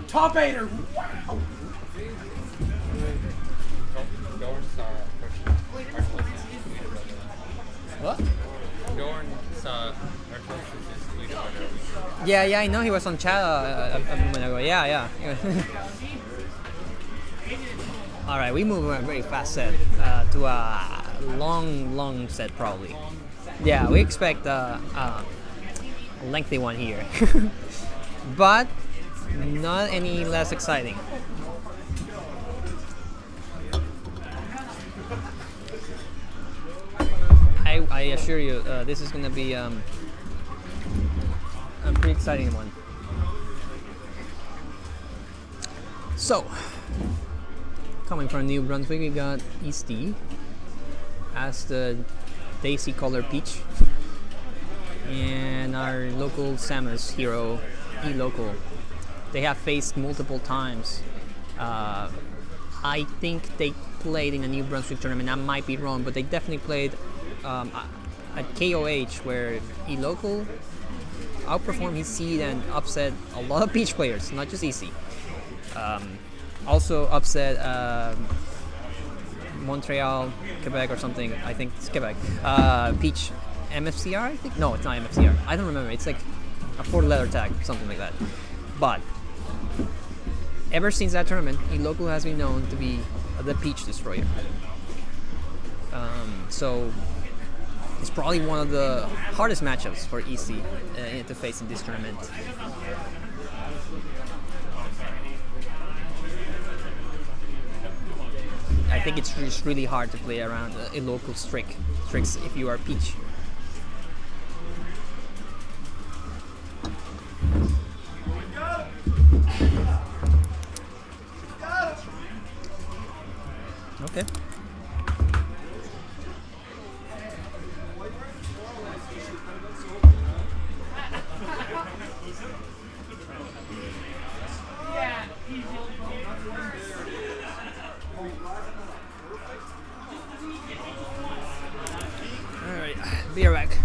Top 8er! Wow! What? Yeah, I know he was on chat a moment ago. Yeah. All right, we move a very fast set to a long set probably. Yeah, we expect a lengthy one here, but not any less exciting. I assure you, this is gonna be a pretty exciting one. So, coming from New Brunswick, we got Eastea as the Daisy color peach, and our local Samus hero, ElocL. They have faced multiple times. I think they played in a New Brunswick tournament. I might be wrong, but they definitely played at KOH, where ElocL outperformed his seed and upset a lot of peach players, not just Eastea. Also upset Montreal, Quebec or something. I think it's Quebec. Peach MFCR, I think? No, it's not MFCR. I don't remember. It's like a 4-letter tag, something like that. But ever since that tournament, ElocL has been known to be the peach destroyer. So it's probably one of the hardest matchups for Eastea to face in this tournament. I think it's just really hard to play around ElocL tricks if you are peach. Okay. Alright, be right back.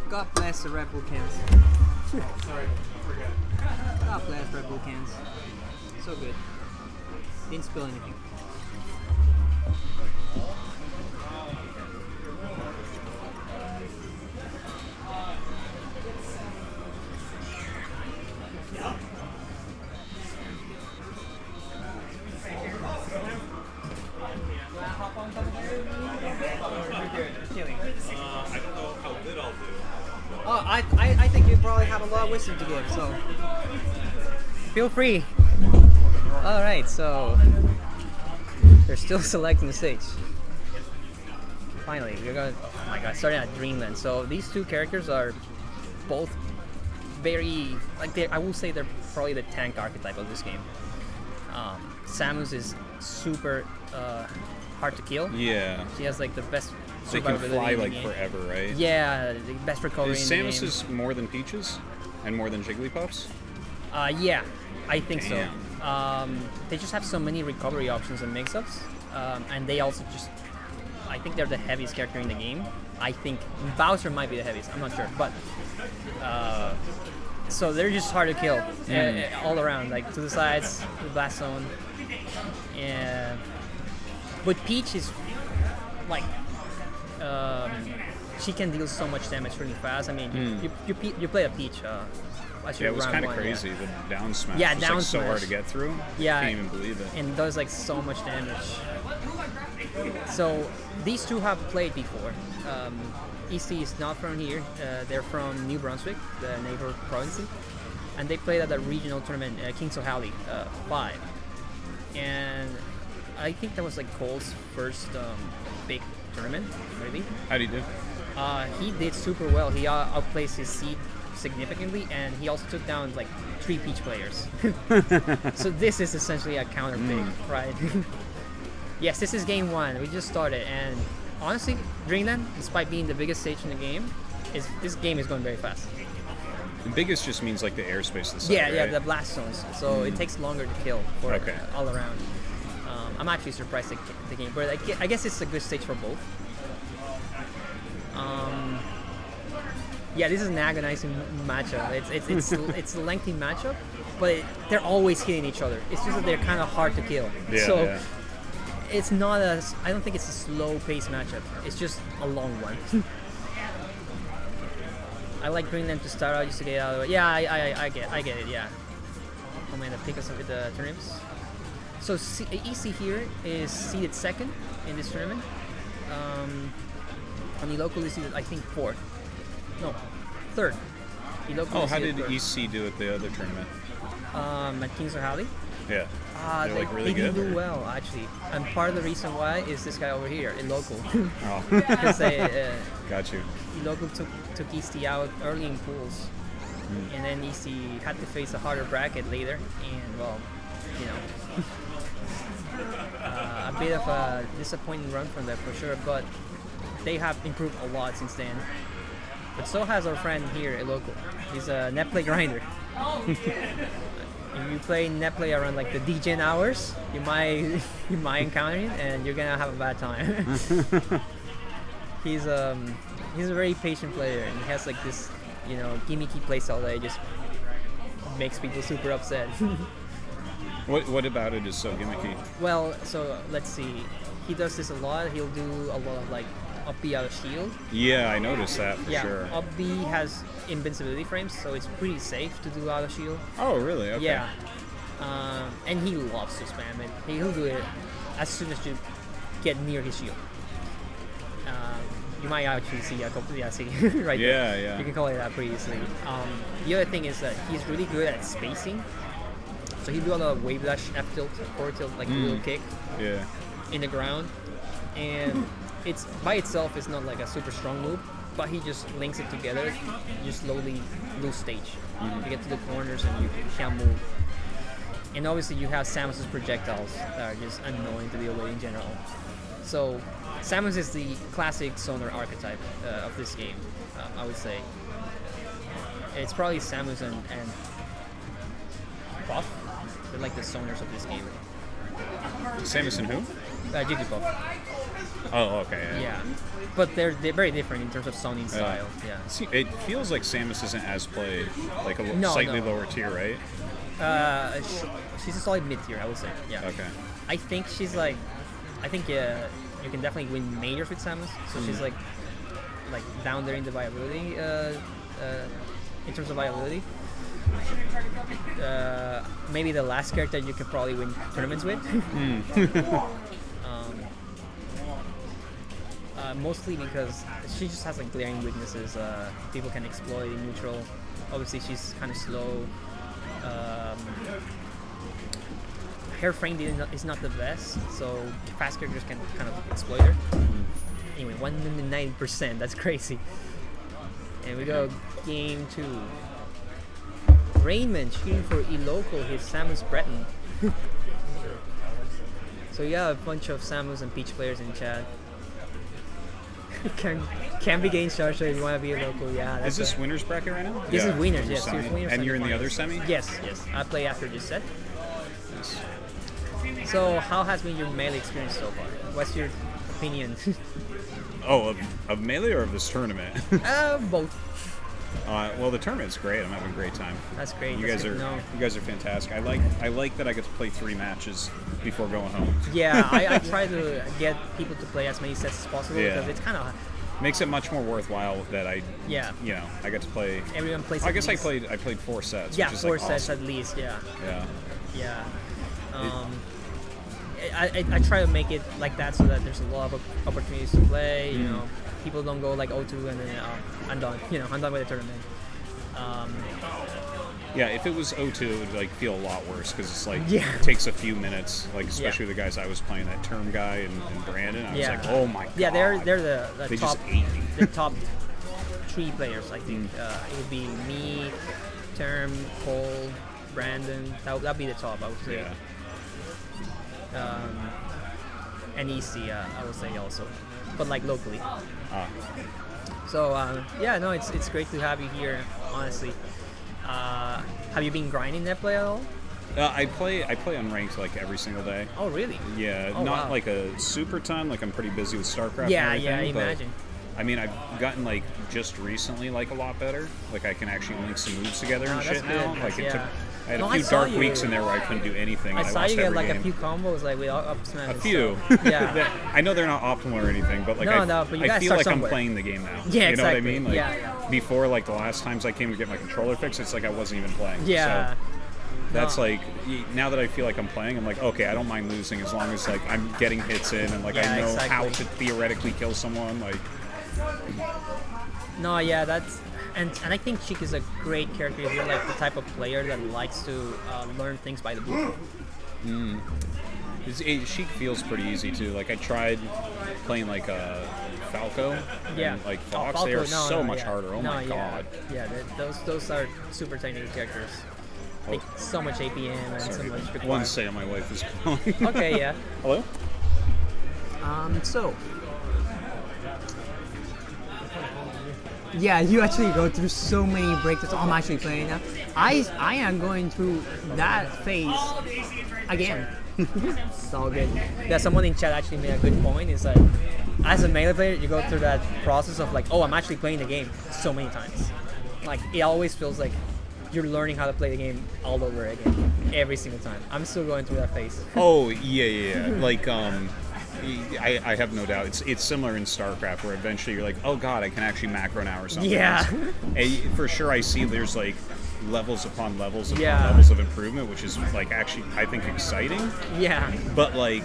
God bless the Red Bull cans. Sorry, forget. God bless Red Bull cans. So good. Didn't spill anything. I don't know how good I'll do. Oh, I think you probably have a lot of wisdom to give, so feel free. Alright, so they're still selecting the stage. Finally, we're going. Oh my god, starting at Dreamland. So these two characters are both very, like, I will say they're probably the tank archetype of this game. Samus is super hard to kill. Yeah. She has like the best So you can survivability fly in the like game. forever, right? Yeah, the best recovery Is in the Samus game. is more than Peaches? And more than Jigglypuffs? Yeah, I think Damn. so. They just have so many recovery options and mix-ups, and they also just, I think they're the heaviest character in the game. I think Bowser might be the heaviest, I'm not sure, but so they're just hard to kill all around, like to the sides, the blast zone. Yeah, but Peach is like she can deal so much damage really fast. I mean, you play a Peach. Yeah, it was kind of crazy, the down smash. Yeah, was down like so hard smash. to get through. Yeah, I can't even believe it. and does like so much damage. So these two have played before. Eastea is not from here. They're from New Brunswick, the neighbor province, and they played at a regional tournament, Kings O'Halley 5. And I think that was like Cole's first big tournament, maybe. How do you do? He did super well. He outplaced his seed significantly, and he also took down like 3 Peach players. So this is essentially a counter pick, right? Yes, this is game 1. We just started, and honestly, Dreamland, despite being the biggest stage in the game, this game is going very fast. The biggest just means like the airspace of the side, Yeah, right? the blast zones. So it takes longer to kill for all around. I'm actually surprised at the game, but I guess it's a good stage for both. Yeah, this is an agonizing matchup. It's a lengthy matchup, but they're always hitting each other. It's just that they're kind of hard to kill. Yeah. It's not I don't think it's a slow-paced matchup. It's just a long one. I like bringing them to start out just to get out of the way. Yeah, I get it. Yeah. I'm gonna pick us up with the turnips. So Eastea here is seeded second in this tournament. And ElocL is seeded, I think, fourth. No, third. ElocL how did Eastea do at the other tournament? At Kings of Halley. Yeah. They're like really good. They good. do well, actually. And part of the reason why is this guy over here, ElocL. Oh. Because Got you. ElocL took Eastea out early in pools. And then Eastea had to face a harder bracket later. And, well, you know, a bit of a disappointing run from them for sure. But they have improved a lot since then. But so has our friend here, ElocL. He's a net play grinder. If you play net play around like the DGen hours, you might encounter him and you're gonna have a bad time. He's a very patient player and he has like this, you know, gimmicky playstyle that just makes people super upset. What about it is so gimmicky? Well, so let's see. He does this a lot. He'll do a lot of like up B out of shield. Yeah, I noticed that for sure. Up B has invincibility frames, so it's pretty safe to do out of shield. Oh, really? Okay. Yeah. And he loves to spam it. He'll do it as soon as you get near his shield. You might actually see a couple, right there. Yeah. You can call it that pretty easily. The other thing is that he's really good at spacing. So he'll do a lot of wave dash, F tilt, forward tilt, like a little kick in the ground. And it's by itself is not like a super strong move, but he just links it together. You slowly lose stage. You get to the corners and you can't move. And obviously you have Samus's projectiles that are just annoying to deal with in general. So Samus is the classic Sonar archetype of this game, I would say. It's probably Samus and Buff. They're like the Sonars of this game. Samus and who? Jigglypuff. Oh, okay. Yeah. But they're very different in terms of sounding style. Yeah. See, it feels like Samus isn't as played, like a slightly lower tier, right? She's a solid mid tier, I would say. Yeah. Okay. I think you can definitely win majors with Samus. So she's like down there in the viability, in terms of viability. Maybe the last character you could probably win tournaments with. Mostly because she just has like glaring weaknesses. People can exploit in neutral. Obviously, she's kind of slow. Her frame is not the best, so fast characters can kind of exploit her. Anyway, 190%. That's crazy. And we go game 2. Rainman cheering for ElocL, his Samus Breton. So you got a bunch of Samus and Peach players in chat. Can be gain charge if you want to be ElocL. Yeah. Is this winners bracket right now? This is winners. Yes, winners. And you're in the other semi? Yes. I play after this set. Yes. So how has been your melee experience so far? What's your opinion? Of melee or of this tournament? Both. Well, the tournament's great. I'm having a great time. That's great. You guys are fantastic. I like that I get to play 3 matches before going home. Yeah, I try to get people to play as many sets as possible because it's kind of makes it much more worthwhile that I get to play. Everyone plays. I guess I played 4 sets. Yeah, which is 4 like sets awesome. at least. Yeah. Yeah. I try to make it like that so that there's a lot of opportunities to play. You know, people don't go like 0-2 and then I'm done. I'm done with the tournament. Yeah, if it was 0-2, it would like feel a lot worse because it's like it takes a few minutes. Like especially the guys I was playing, that Term guy and Brandon. I was like, oh my god. Yeah, they're the they top. Just ate me. The top 3 players, I think. It would be me, Term, Cole, Brandon. That'd be the top, I would say. Yeah. And Eastea, I would say also, but like locally. So it's great to have you here. Honestly, have you been grinding net play at all? I play unranked like every single day. Oh really? Yeah, not like a super ton. Like I'm pretty busy with StarCraft. Yeah, and everything, I imagine. I mean, I've gotten like just recently like a lot better. Like I can actually link some moves together and shit now. Like it took. I had a few dark weeks in there where I couldn't do anything. I and saw lost you get every like game. a few combos like with up smash. A few. Yeah. I know they're not optimal or anything, but like but you I gotta feel start like somewhere. I'm playing the game now. Yeah, you know what I exactly. mean? Like Yeah. before, like the last times I came to get my controller fixed, it's like I wasn't even playing. Yeah. So that's like now that I feel like I'm playing, I'm like, okay, I don't mind losing as long as like I'm getting hits in and like I know how to theoretically kill someone. Like. No, yeah, that's and I think Sheik is a great character if you're like the type of player that likes to learn things by the book. Sheik feels pretty easy too. Like I tried playing like Falco and like Fox. They are so much harder. Oh my god. Yeah, those are super technical characters. Like so much APM and so much required. One say my wife is calling. Okay, yeah. Hello? So. Yeah, you actually go through so many breakthroughs. I'm actually playing now. I am going through that phase again. It's all good. Yeah, someone in chat actually made a good point. Is that as a melee player, you go through that process of like, oh, I'm actually playing the game so many times. Like it always feels like you're learning how to play the game all over again every single time. I'm still going through that phase. Oh yeah. Like I have no doubt. It's similar in StarCraft where eventually you're like, oh god, I can actually macro now or something. Yeah. For sure, I see there's like levels upon levels upon Yeah. levels of improvement, which is like actually I think exciting. Yeah. But like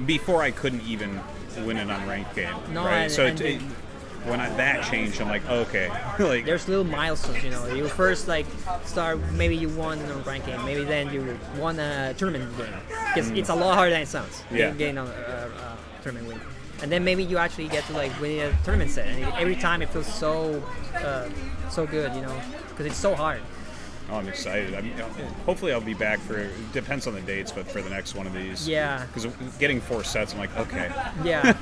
before, I couldn't even win an unranked game. No, right? and- So and when that changed, I'm like, okay, like There's little milestones, you know. You first like start, maybe you won in a rank game, maybe then you won a tournament game, because it's a lot harder than it sounds. Yeah. Getting a tournament win, and then maybe you actually get to like win a tournament set, and every time it feels so good, you know, because it's so hard. Oh, I'm excited. Hopefully I'll be back for, it depends on the dates, but for the next one of these. Yeah. Because getting 4 sets, I'm like, okay. Yeah.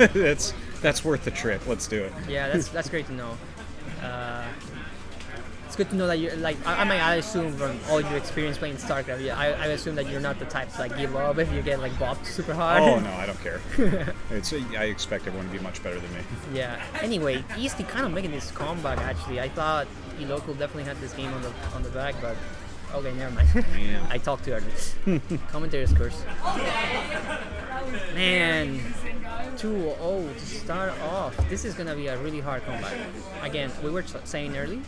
that's worth the trip. Let's do it. Yeah, that's great to know. It's good to know that you're like, I assume from all your experience playing StarCraft, I assume that you're not the type to like give up if you get like bopped super hard. Oh no, I don't care. I expect everyone to be much better than me. Yeah. Anyway, Eastea kind of making this comeback. Actually, I thought ElocL definitely had this game on the back, but okay, never mind. Man. I talked too early. Commentator's curse. Man, 2-0 to start off. This is gonna be a really hard comeback. Again, we were saying early,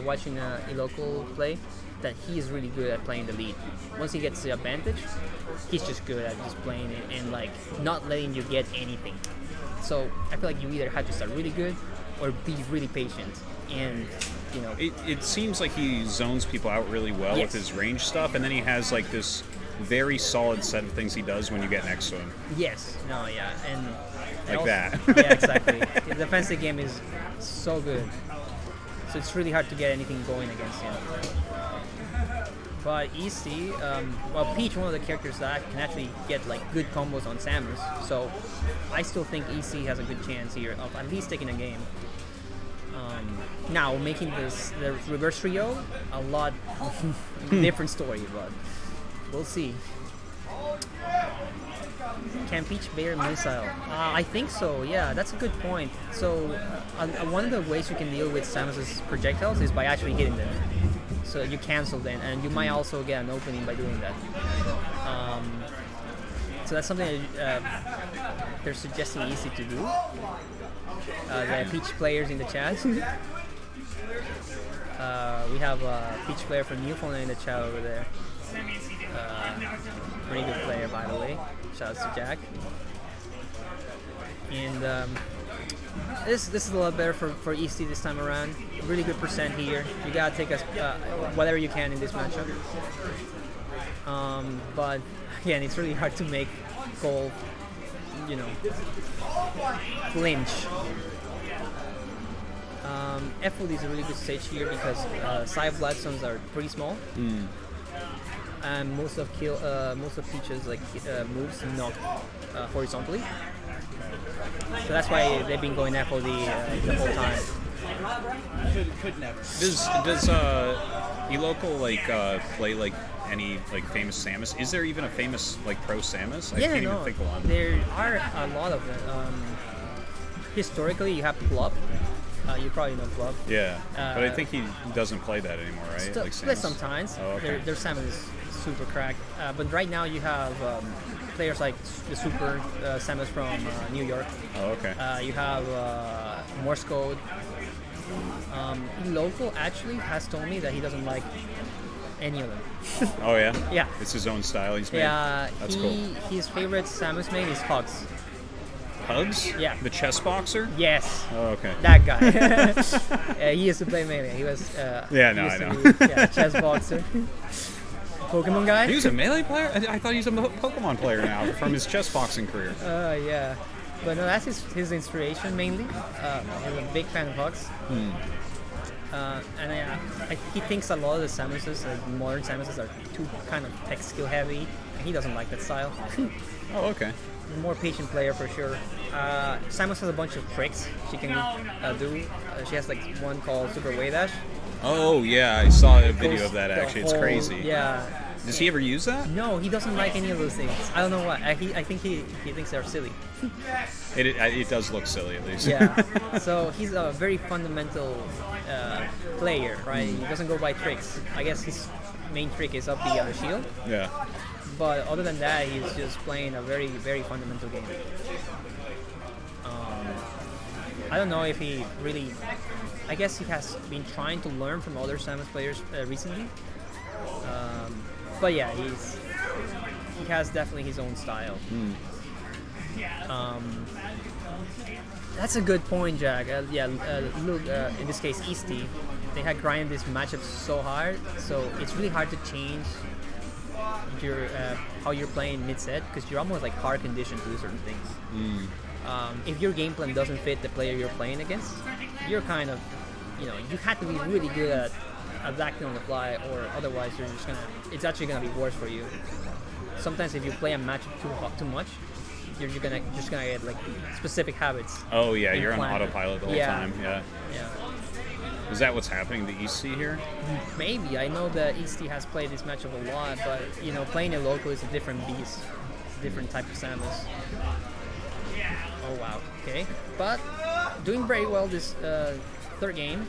watching ElocL play, that he is really good at playing the lead. Once he gets the advantage, he's just good at just playing it and like not letting you get anything. So I feel like you either have to start really good or be really patient. And you know, it seems like he zones people out really well Yes. with his range stuff, and then he has like this very solid set of things he does when you get next to him. yes, no, yeah, and Like also, that. Yeah, exactly. The defensive game is so good, so it's really hard to get anything going against him. But Eastea, Peach, one of the characters that can actually get like good combos on Samus, so I still think Eastea has a good chance here of at least taking a game. Now making the reverse trio a lot different story, but we'll see. Can Peach bear missile? I think so. Yeah, that's a good point. So one of the ways you can deal with Samus's projectiles is by actually hitting them. So you cancel them, and you might also get an opening by doing that. So that's something that they're suggesting Eastea to do. The Peach players in the chat. We have a Peach player from Newfoundland in the chat over there. Pretty good player, by the way. Shout out to Jack. And this is a lot better for Eastea this time around. Really good percent here. You gotta take whatever you can in this matchup. But again, it's really hard to make Cole, you know, flinch. F-Food is a really good stage here because side Bloodstones are pretty small. And most of Peach's like moves knock horizontally. So that's why they've been going FOD the whole time. Could never. Does ElocL like play like any like famous Samus? Is there even a famous like pro Samus? I can't even think of one. There are a lot of them. historically you have Plop. You probably know Plop. Yeah, but I think he doesn't play that anymore, right? Still, Like play Samus? sometimes. Oh, okay. Their Samus is super cracked. But right now you have players like the Super Samus from New York. Oh, okay. You have Morse Code. ElocL actually has told me that he doesn't like any of them. Oh yeah. Yeah. It's his own style he's made. Yeah. That's cool. His favorite Samus main is Hugs. Hugs? Yeah. The chess boxer? Yes. Oh, okay. That guy. He used to play Melee. He was. Yeah, he no, used I to know. be, yeah, chess boxer. Pokemon guy. He was a Melee player? I thought he was a Pokemon player now from his chess boxing career. Yeah. But no, that's his inspiration mainly. He's a big fan of Hugs. And he thinks a lot of the Samuses, like modern Samuses, are too kind of tech skill heavy, and he doesn't like that style. Oh, okay. More patient player for sure. Samus has a bunch of tricks she can do. She has like one called Super Way Dash. Oh, yeah, I saw a video Goes of that the actually. It's whole- crazy. Yeah. Does he ever use that? No, he doesn't like any of those things. I don't know why. I think he thinks they're silly. It does look silly at least. Yeah. So he's a very fundamental player, right? He doesn't go by tricks. I guess his main trick is up the shield. Yeah. But other than that, he's just playing a very, very fundamental game. I don't know if he really... I guess he has been trying to learn from other Samus players recently. But yeah, he has definitely his own style. That's a good point, Jack. Look, in this case, Eastea, they had grinded this matchup so hard, so it's really hard to change your how you're playing mid-set because you're almost like hard conditioned to do certain things. If your game plan doesn't fit the player you're playing against, you're kind of, you have to be really good at adapting on the fly, or otherwise it's actually gonna be worse for you. Sometimes if you play a matchup too much, you're just gonna get like specific habits. Oh yeah, you're on implanted. autopilot the whole time. Yeah. Is that what's happening to Eastea here? Maybe. I know that Eastea has played this matchup a lot, but playing it local is a different beast. It's a different type of Samus. Oh wow. Okay. But doing very well this third game.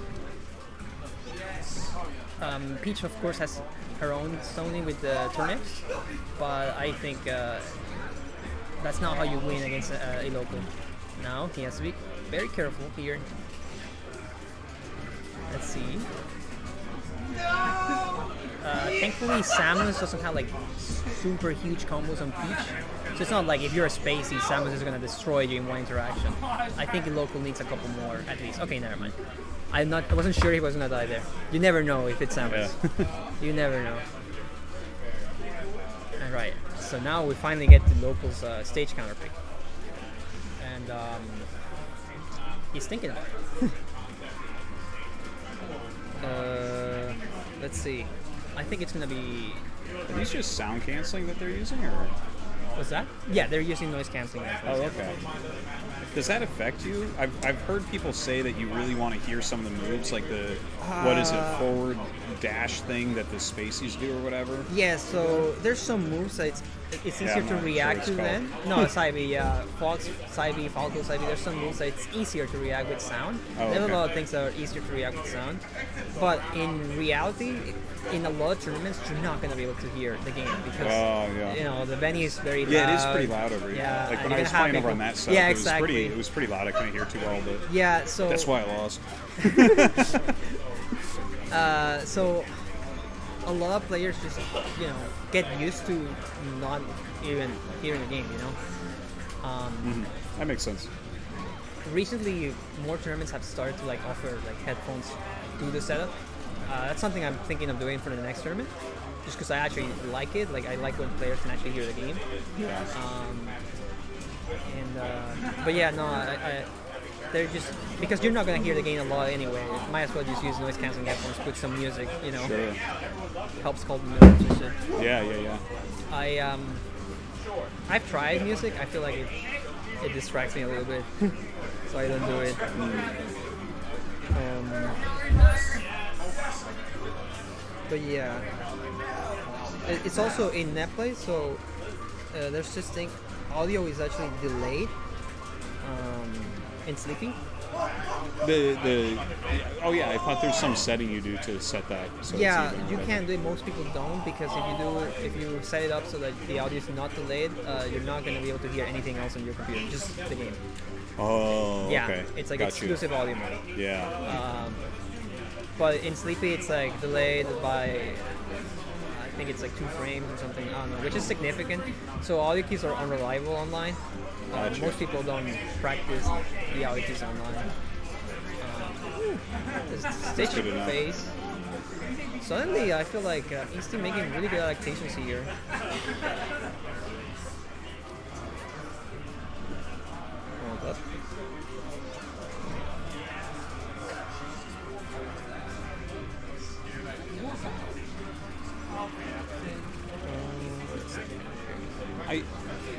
Peach, of course, has her own zoning with the turnips, but I think that's not how you win against ElocL. Now he has to be very careful here. Let's see. Thankfully, Samus doesn't have like super huge combos on Peach, so it's not like if you're a spacey, Samus is gonna destroy you in one interaction. I think ElocL needs a couple more at least. Okay, never mind. I wasn't sure he was gonna die there. You never know if it's Samus. Yeah. You never know. Alright, so now we finally get to ElocL's stage counter pick. And he's thinking about it. Let's see. I think it's gonna be... Are these just sound canceling that they're using, or? What's that? Yeah, they're using noise cancelling. Oh, okay. Does that affect you? I've heard people say that you really want to hear some of the moves, like the what is it, forward dash thing that the spaceys do or whatever. Yeah, so there's some moves that it's easier I'm to not react sure to it's them. No, side B, Fox, side B, Falco, side B. There's some moves that it's easier to react with sound. Oh, There's okay. a lot of things that are easier to react with sound. But in reality, in a lot of tournaments, you're not going to be able to hear the game because the venue is very loud. Yeah, it is pretty loud over here. Yeah, Like and when I you're was gonna have playing over on people- that side, Yeah, it was exactly. it was pretty loud. I couldn't hear too well, but Yeah, so that's why I lost. So a lot of players just get used to not even hearing the game. That makes sense. Recently, more tournaments have started to offer headphones to the setup. That's something I'm thinking of doing for the next tournament, just because I actually like it. I like when players can actually hear the game. Yeah. But yeah, no, they're just because you're not gonna hear the game a lot anyway. Might as well just use noise cancelling headphones, put some music. Sure. Helps calm the nerves and shit. Yeah. I've tried music. I feel like it distracts me a little bit, so I don't do it. But yeah, it's also in netplay, so there's this thing. Audio is actually delayed. in Sleepy. Oh yeah, I thought there's some setting you do to set that. So Yeah, it's even you better. can do it. Most people don't, because if you set it up so that the audio is not delayed, you're not going to be able to hear anything else on your computer, just the game. Oh, Yeah, okay. it's like Got exclusive audio mode. You. Yeah. But in Sleepy, it's like delayed by, I think it's like 2 frames or something. I don't know, which is significant. So audio keys are unreliable online. Gotcha. Most people don't practice the audio keys online. Stitch good enough. phase. Suddenly, I feel like Eastea making really good adaptations here. Hold up.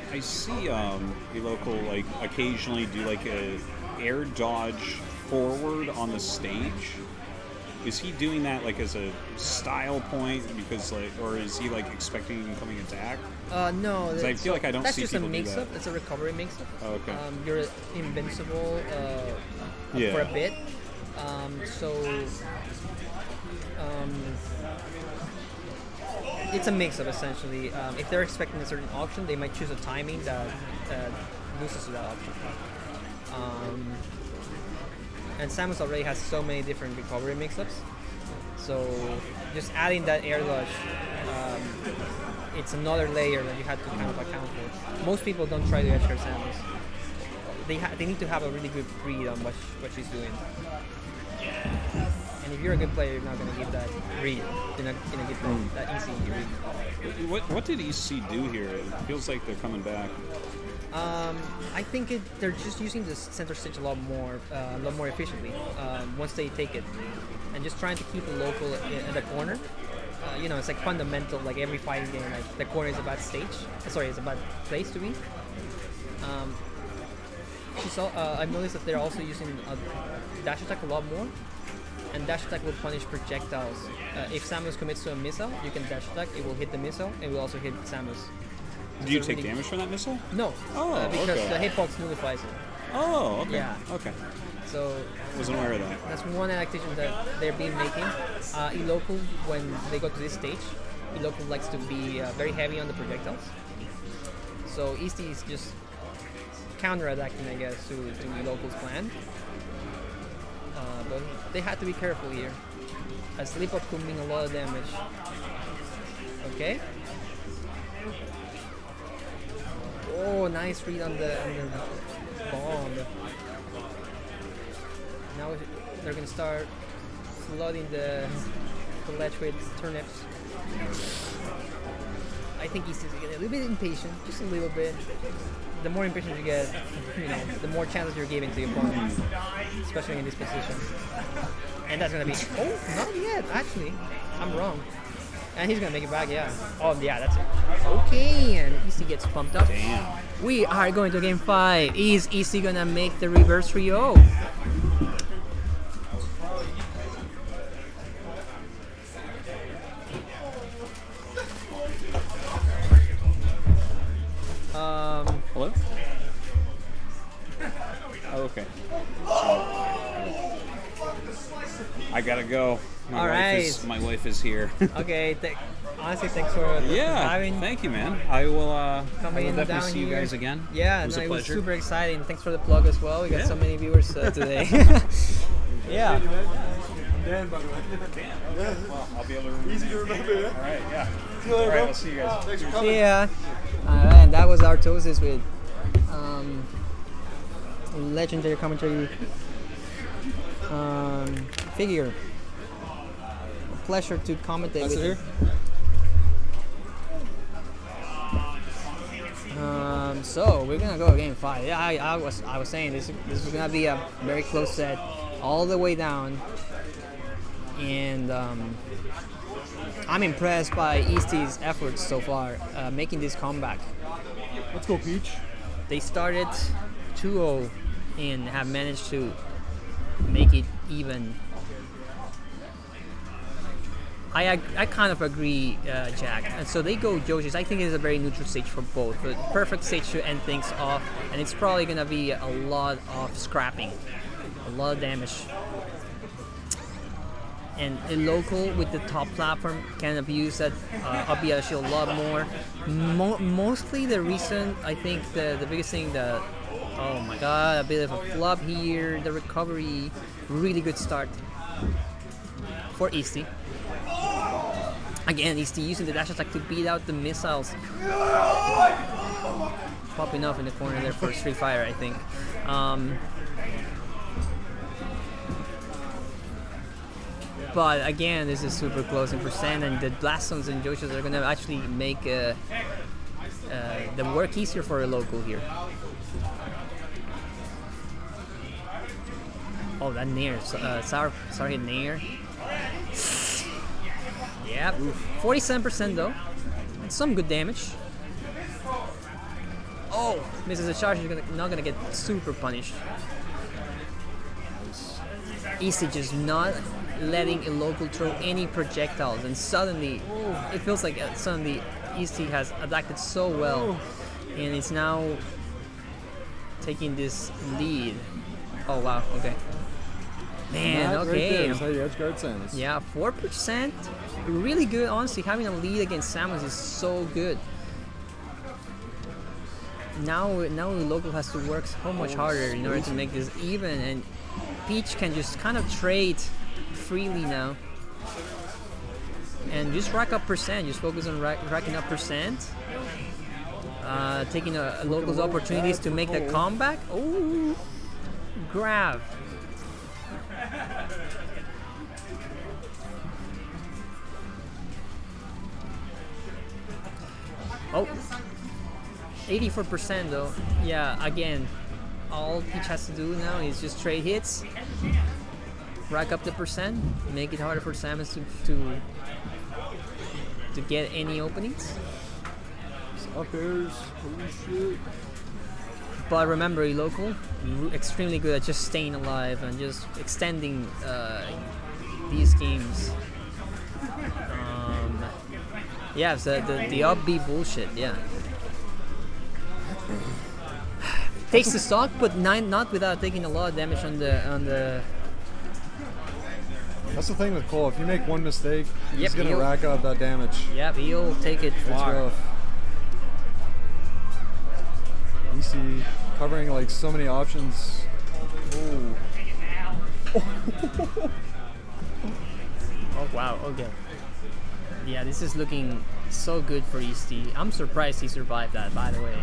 I see ElocL like occasionally do like a air dodge forward on the stage. Is he doing that like as a style point because like, or is he like expecting an incoming attack? No, 'Cause I feel like I don't that's see just a people do mix-up. that. It's a recovery mix-up. Oh, okay. You're invincible Yeah. for a bit. It's a mix-up essentially. If they're expecting a certain option, they might choose a timing that loses to that option. And Samus already has so many different recovery mix-ups, so just adding that air dodge, it's another layer that you have to kind of account for. Most people don't try to edge guard Samus. They need to have a really good read on what she's doing. And if you're a good player, you're not going to give that read. You're not going to get that easy read. What did EC do here? It feels like they're coming back. I think they're just using the center stage a lot more efficiently once they take it, and just trying to keep a local in the corner. It's like fundamental, like every fighting game. Like the corner is a bad stage. It's a bad place to be. I've noticed that they're also using dash attack a lot more, and dash attack will punish projectiles. If Samus commits to a missile, you can dash attack. It will hit the missile, and will also hit Samus. Do you take damage from that missile? No. Oh, because okay. the hitbox nullifies it. Oh, okay. Yeah. Okay. So Wasn't aware of that. that's one adaptation that they're being making. ElocL, when they go to this stage, ElocL likes to be very heavy on the projectiles. So Eastea is just counter-attacking, I guess, to ElocL's plan. But they had to be careful here. A slip-up could mean a lot of damage. Okay. Oh, nice read on the bomb. Now they're gonna start flooding the ledge with turnips. I think he's getting a little bit impatient, just a little bit. The more impatient you get, the more chances you're giving to your opponent, especially in this position. And that's gonna be not yet. Actually, I'm wrong. And he's gonna make it back, yeah. Oh, yeah, that's it. Okay, and Eastea gets pumped up. Damn. We are going to game 5. Is Eastea gonna make the reverse 3-0? Hello? Oh, okay. I gotta go. My wife is here. Okay, honestly, thanks for having. Thank you, man. I will Coming definitely down see you here. guys again. Yeah, it was a it was pleasure. super exciting. Thanks for the plug as well. We got Yeah. so many viewers today. Yeah. Dan, by the way. Well, I'll be able to remember. Easy to remember, yeah? All right, yeah. See you later, All right, bro. I'll see you guys. Thanks for coming. Yeah. Alright, and that was Artosis with legendary commentary figure. A pleasure to commentate with here? So we're gonna go game 5. Yeah, I was saying this is gonna be a very close set, all the way down, and I'm impressed by Eastea's efforts so far, making this comeback. Let's go, Peach. They started 2-0 and have managed to make it even. I kind of agree, Jack. And so they go Joshi's. I think it's a very neutral stage for both. The perfect stage to end things off, and it's probably gonna be a lot of scrapping, a lot of damage. And ElocL with the top platform can abuse that obviously a lot more. Mostly the reason I think the biggest thing that, oh my god, a bit of a flop here. The recovery, really good start for Eastea. Again, Eastea using the dash attack to beat out the missiles. Popping off in the corner there for Street Fire, I think. But again, this is super close in percent, and the blast zones and Joshis are gonna actually make the work easier for ElocL here. Oh, that Nair. Sorry, Nair. Yeah, 47% though. Some good damage. Oh, misses a charge. You're not gonna get super punished. Eastea just not letting ElocL throw any projectiles, and suddenly it feels like suddenly Eastea has adapted so well, and it's now taking this lead. Oh wow, okay. Man, That okay. Right there is how you edge guard Samus. Yeah, 4%. Really good, honestly. Having a lead against Samus is so good. Now ElocL has to work so much harder in order to make this even, and Peach can just kind of trade freely now. And just rack up percent. Just focus on racking up percent. Taking ElocL's opportunities to make the comeback. Oh, grab. Oh, 84% though. Yeah, again, all Peach has to do now is just trade hits, rack up the percent, make it harder for Samus to get any openings. Up airs, holy shit. But remember, ElocL extremely good at just staying alive and just extending these games. Yeah, so the up B bullshit. Yeah, takes the stock, but not without taking a lot of damage on the. That's the thing with Cole. If you make one mistake, he's Yep, gonna he'll- rack up that damage. Yep, he'll take it It's far. rough. Eastea covering like so many options. Oh. Oh wow, okay. Yeah, this is looking so good for Eastea. I'm surprised he survived that, by the way.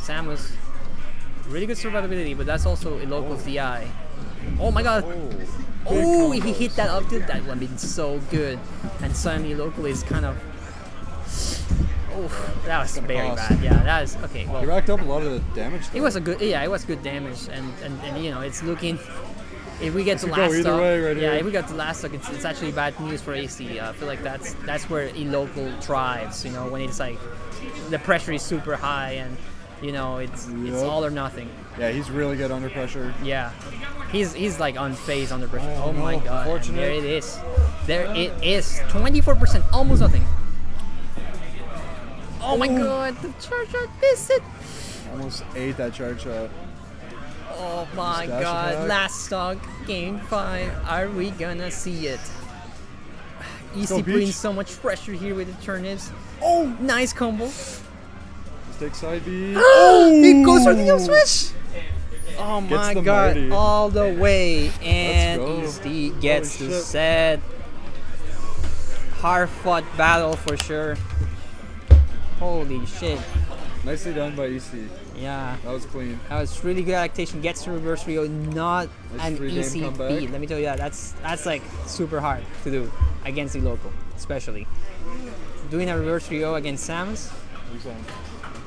Samus, really good survivability, but that's also ElocL's DI. Oh my god! Oh, he hit that up tilt. That one been so good. And suddenly ElocL is kind of... Oh, that was very cost. bad. Yeah, that is... Okay, He well... racked up a lot of the damage. It was a good... Yeah, it was good damage. And you know, it's looking... If we get to could go last either stock, way right yeah, here. if we get to last stock, it's actually bad news for Eastea. I feel like that's where ElocL thrives. You know, when it's like the pressure is super high and you know it's Yep. all or nothing. Yeah, he's really good under pressure. Yeah, he's like on phase under pressure. Oh, Oh, my no, god! And unfortunate. there it is. There it is. 24%, almost nothing. Oh my god! The charger missed it. Almost ate that charge shot. Oh my Dash god, attack. last stock, game 5, are we gonna see it? Eastea Peach. putting so much pressure here with the turnips. Oh, nice combo. Let's take side B. It goes for the up smash! Oh Gets my the god, Marty. all the way. And go. Eastea gets Holy the shit. set. Hard fought battle for sure. Holy shit. Nicely done by Eastea. Yeah. That was clean. That was really good adaptation. Gets to reverse Rio, not Nice an three-game easy comeback. beat. Let me tell you that. That's like super hard to do against ElocL, especially. Doing a reverse Rio against Samus, Excellent.